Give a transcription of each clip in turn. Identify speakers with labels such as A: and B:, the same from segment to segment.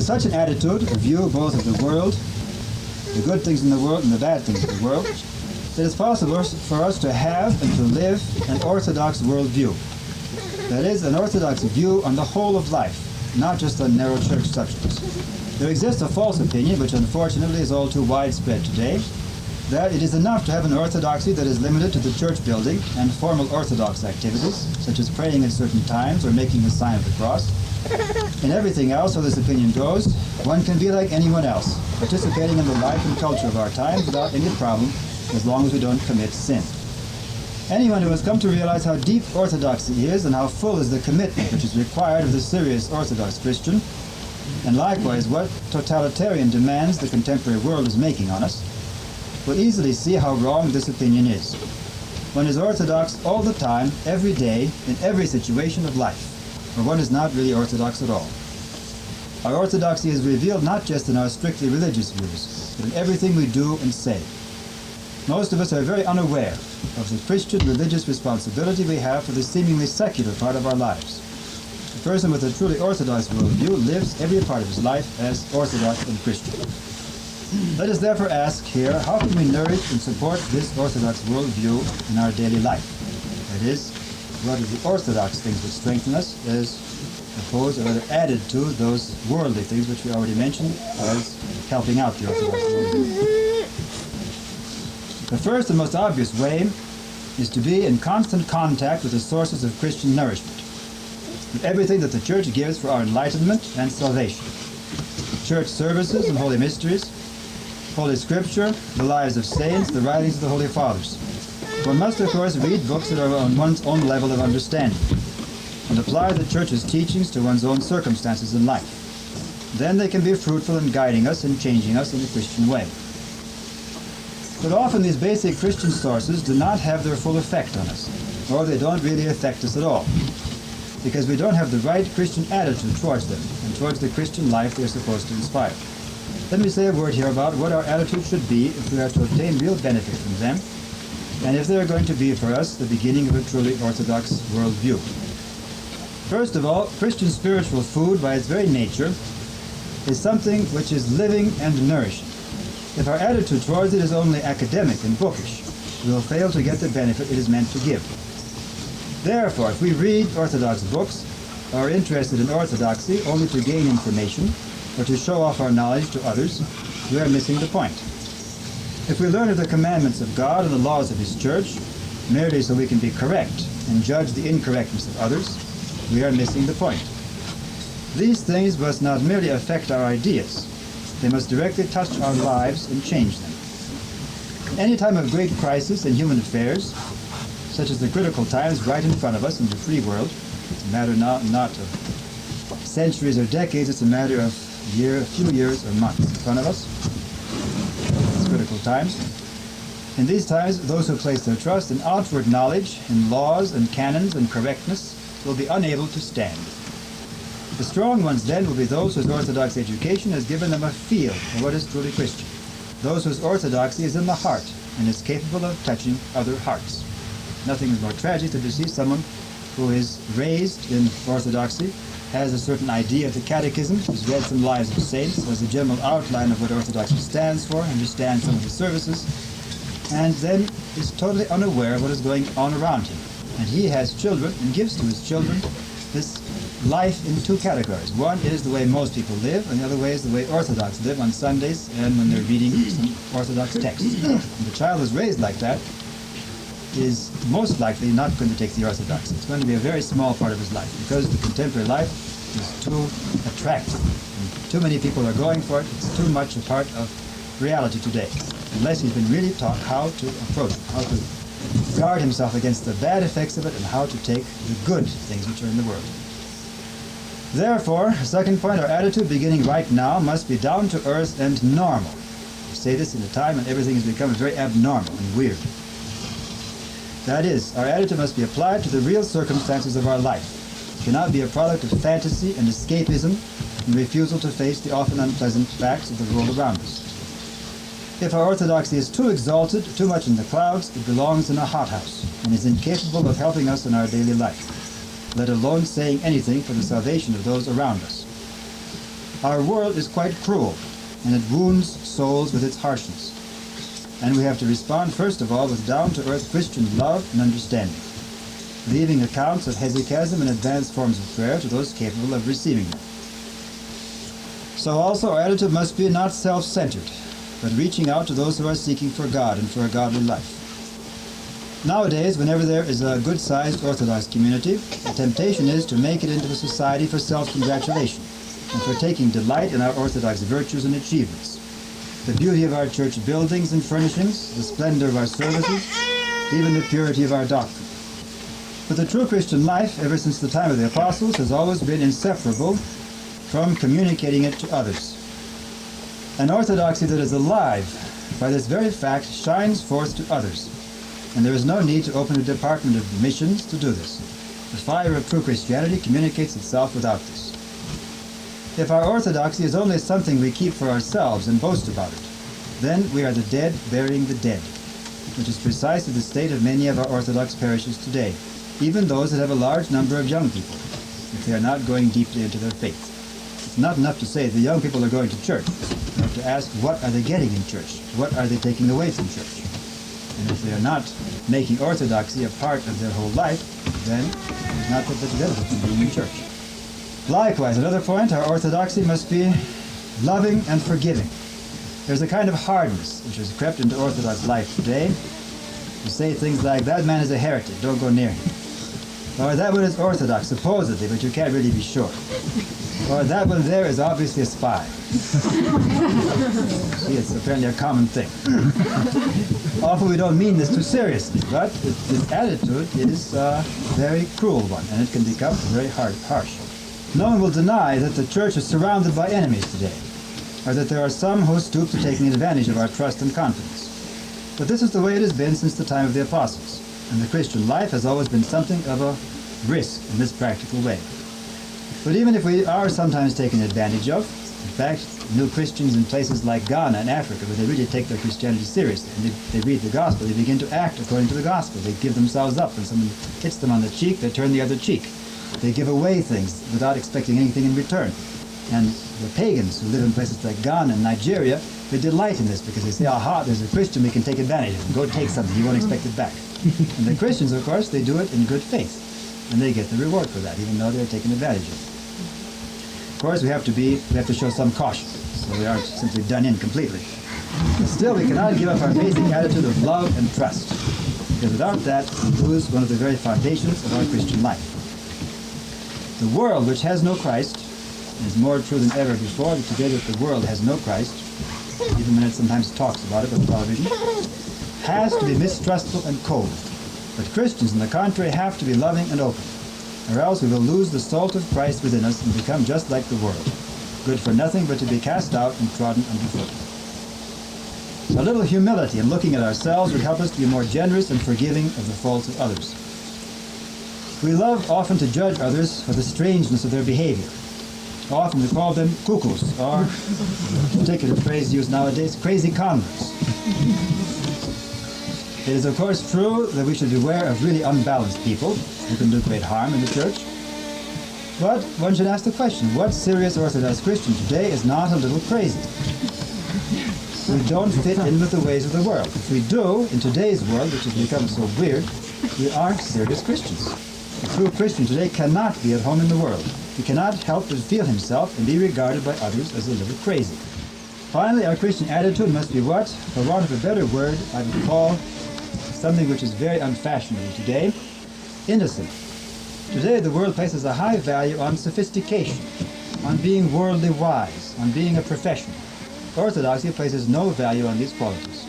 A: With such an attitude, a view both of the world, the good things in the world and the bad things in the world, it is possible for us to have and to live an Orthodox worldview. That is, an Orthodox view on the whole of life, not just on narrow church subjects. There exists a false opinion, which unfortunately is all too widespread today, that it is enough to have an orthodoxy that is limited to the church building and formal Orthodox activities, such as praying at certain times or making the sign of the cross. In everything else, so this opinion goes, one can be like anyone else, participating in the life and culture of our times without any problem, as long as we don't commit sin. Anyone who has come to realize how deep orthodoxy is and how full is the commitment which is required of the serious Orthodox Christian, and likewise what totalitarian demands the contemporary world is making on us, will easily see how wrong this opinion is. One is orthodox all the time, every day, in every situation of life, or one is not really orthodox at all. Our orthodoxy is revealed not just in our strictly religious views, but in everything we do and say. Most of us are very unaware of the Christian religious responsibility we have for the seemingly secular part of our lives. A person with a truly Orthodox worldview lives every part of his life as Orthodox and Christian. Let us therefore ask here, how can we nourish and support this Orthodox worldview in our daily life? That is, what are the Orthodox things which strengthen us as opposed or rather added to those worldly things which we already mentioned as helping out the Orthodox worldview? The first and most obvious way is to be in constant contact with the sources of Christian nourishment, with everything that the Church gives for our enlightenment and salvation. Church services and holy mysteries, Holy Scripture, the lives of saints, the writings of the Holy Fathers. One must, of course, read books that are on one's own level of understanding and apply the Church's teachings to one's own circumstances in life. Then they can be fruitful in guiding us and changing us in the Christian way. But often these basic Christian sources do not have their full effect on us, or they don't really affect us at all, because we don't have the right Christian attitude towards them and towards the Christian life they're supposed to inspire. Let me say a word here about what our attitude should be if we are to obtain real benefit from them, and if they are going to be for us the beginning of a truly Orthodox worldview. First of all, Christian spiritual food by its very nature is something which is living and nourishing. If our attitude towards it is only academic and bookish, we will fail to get the benefit it is meant to give. Therefore, if we read Orthodox books, or are interested in orthodoxy only to gain information, or to show off our knowledge to others, we are missing the point. If we learn of the commandments of God and the laws of His Church, merely so we can be correct and judge the incorrectness of others, we are missing the point. These things must not merely affect our ideas, they must directly touch our lives and change them. In any time of great crisis in human affairs, such as the critical times right in front of us in the free world, it's a matter not of centuries or decades, it's a matter of a few years or months in front of us. It's critical times. In these times, those who place their trust in outward knowledge, in laws and canons and correctness, will be unable to stand. The strong ones then will be those whose Orthodox education has given them a feel of what is truly Christian, those whose orthodoxy is in the heart and is capable of touching other hearts. Nothing is more tragic than to see someone who is raised in orthodoxy, has a certain idea of the catechism, has read some lives of saints, has a general outline of what orthodoxy stands for, understands some of the services, and then is totally unaware of what is going on around him. And he has children and gives to his children this life in two categories. One is the way most people live, and the other way is the way Orthodox live on Sundays and when they're reading some Orthodox texts. And the child who's raised like that is most likely not going to take the Orthodoxy. It's going to be a very small part of his life because the contemporary life is too attractive. And too many people are going for it. It's too much a part of reality today, unless he's been really taught how to approach it, how to guard himself against the bad effects of it, and how to take the good things which are in the world. Therefore, second point, our attitude beginning right now must be down to earth and normal. We say this in a time when everything has become very abnormal and weird. That is, our attitude must be applied to the real circumstances of our life. It cannot be a product of fantasy and escapism and refusal to face the often unpleasant facts of the world around us. If our orthodoxy is too exalted, too much in the clouds, it belongs in a hothouse and is incapable of helping us in our daily life, let alone saying anything for the salvation of those around us. Our world is quite cruel, and it wounds souls with its harshness. And we have to respond, first of all, with down-to-earth Christian love and understanding, leaving accounts of hesychasm and advanced forms of prayer to those capable of receiving them. So also our attitude must be not self-centered, but reaching out to those who are seeking for God and for a godly life. Nowadays, whenever there is a good-sized Orthodox community, the temptation is to make it into a society for self-congratulation and for taking delight in our Orthodox virtues and achievements, the beauty of our church buildings and furnishings, the splendor of our services, even the purity of our doctrine. But the true Christian life, ever since the time of the apostles, has always been inseparable from communicating it to others. An orthodoxy that is alive by this very fact shines forth to others, and there is no need to open a department of missions to do this. The fire of true Christianity communicates itself without this. If our orthodoxy is only something we keep for ourselves and boast about it, then we are the dead burying the dead, which is precisely the state of many of our Orthodox parishes today, even those that have a large number of young people, if they are not going deeply into their faith. It's not enough to say the young people are going to church. You have to ask, what are they getting in church? What are they taking away from church? And if they are not making orthodoxy a part of their whole life, then there's not that much benefit from being in church. Likewise, another point, our orthodoxy must be loving and forgiving. There's a kind of hardness which has crept into Orthodox life today. You say things like, that man is a heretic, don't go near him. Or that one is Orthodox, supposedly, but you can't really be sure. Or that one there is obviously a spy. See, it's apparently a common thing. Often we don't mean this too seriously, but this attitude is a very cruel one, and it can become very harsh. No one will deny that the church is surrounded by enemies today, or that there are some who stoop to taking advantage of our trust and confidence. But this is the way it has been since the time of the apostles, and the Christian life has always been something of a risk in this practical way. But even if we are sometimes taken advantage of, in fact, new Christians in places like Ghana and Africa, where they really take their Christianity seriously, and they read the gospel, they begin to act according to the gospel. They give themselves up. When someone hits them on the cheek, they turn the other cheek. They give away things without expecting anything in return. And the pagans who live in places like Ghana and Nigeria, they delight in this because they say, aha, there's a Christian we can take advantage of. Go take something, you won't expect it back. And the Christians, of course, they do it in good faith. And they get the reward for that, even though they're taken advantage of. Of course, we have to show some caution, so we aren't simply done in completely. But still, we cannot give up our basic attitude of love and trust, because without that, we lose one of the very foundations of our Christian life. The world, which has no Christ, and is more true than ever before today that the world has no Christ, even when it sometimes talks about it on television, has to be mistrustful and cold. But Christians, on the contrary, have to be loving and open, or else we will lose the salt of Christ within us and become just like the world, good for nothing but to be cast out and trodden underfoot. A little humility in looking at ourselves would help us to be more generous and forgiving of the faults of others. We love often to judge others for the strangeness of their behavior. Often we call them cuckoos, or, a particular phrase used nowadays, crazy converts. It is of course true that we should beware of really unbalanced people who can do great harm in the church. But one should ask the question, what serious Orthodox Christian today is not a little crazy? We don't fit in with the ways of the world. If we do, in today's world, which has become so weird, we aren't serious Christians. A true Christian today cannot be at home in the world. He cannot help but feel himself and be regarded by others as a little crazy. Finally, our Christian attitude must be what, for want of a better word, I would call something which is very unfashionable today, innocent. Today the world places a high value on sophistication, on being worldly wise, on being a professional. Orthodoxy places no value on these qualities.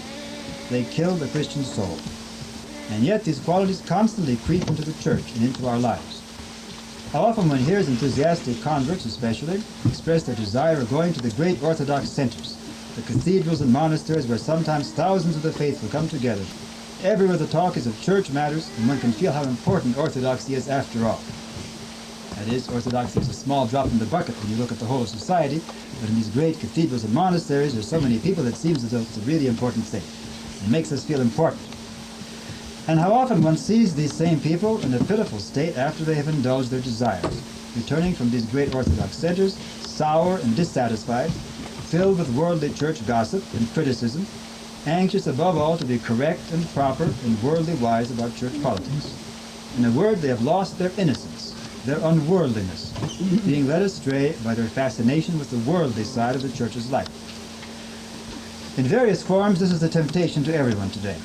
A: They kill the Christian soul. And yet these qualities constantly creep into the church and into our lives. How often one hears enthusiastic converts especially express their desire of going to the great Orthodox centers, the cathedrals and monasteries where sometimes thousands of the faithful come together. Everywhere the talk is of church matters, and one can feel how important Orthodoxy is after all. That is, Orthodoxy is a small drop in the bucket when you look at the whole of society, but in these great cathedrals and monasteries there's so many people it seems as though it's a really important thing. It makes us feel important. And how often one sees these same people in a pitiful state after they have indulged their desires, returning from these great Orthodox centers, sour and dissatisfied, filled with worldly church gossip and criticism, anxious above all to be correct and proper and worldly wise about church politics. In a word, they have lost their innocence, their unworldliness, being led astray by their fascination with the worldly side of the church's life. In various forms, this is a temptation to everyone today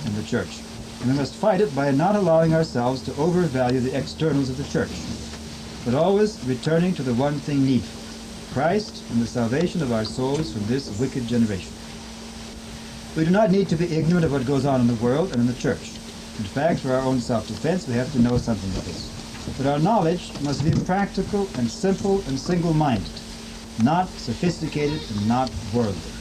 A: in the church, and we must fight it by not allowing ourselves to overvalue the externals of the church, but always returning to the one thing needful, Christ and the salvation of our souls from this wicked generation. We do not need to be ignorant of what goes on in the world and in the church. In fact, for our own self-defense, we have to know something of this. But our knowledge must be practical and simple and single-minded, not sophisticated and not worldly.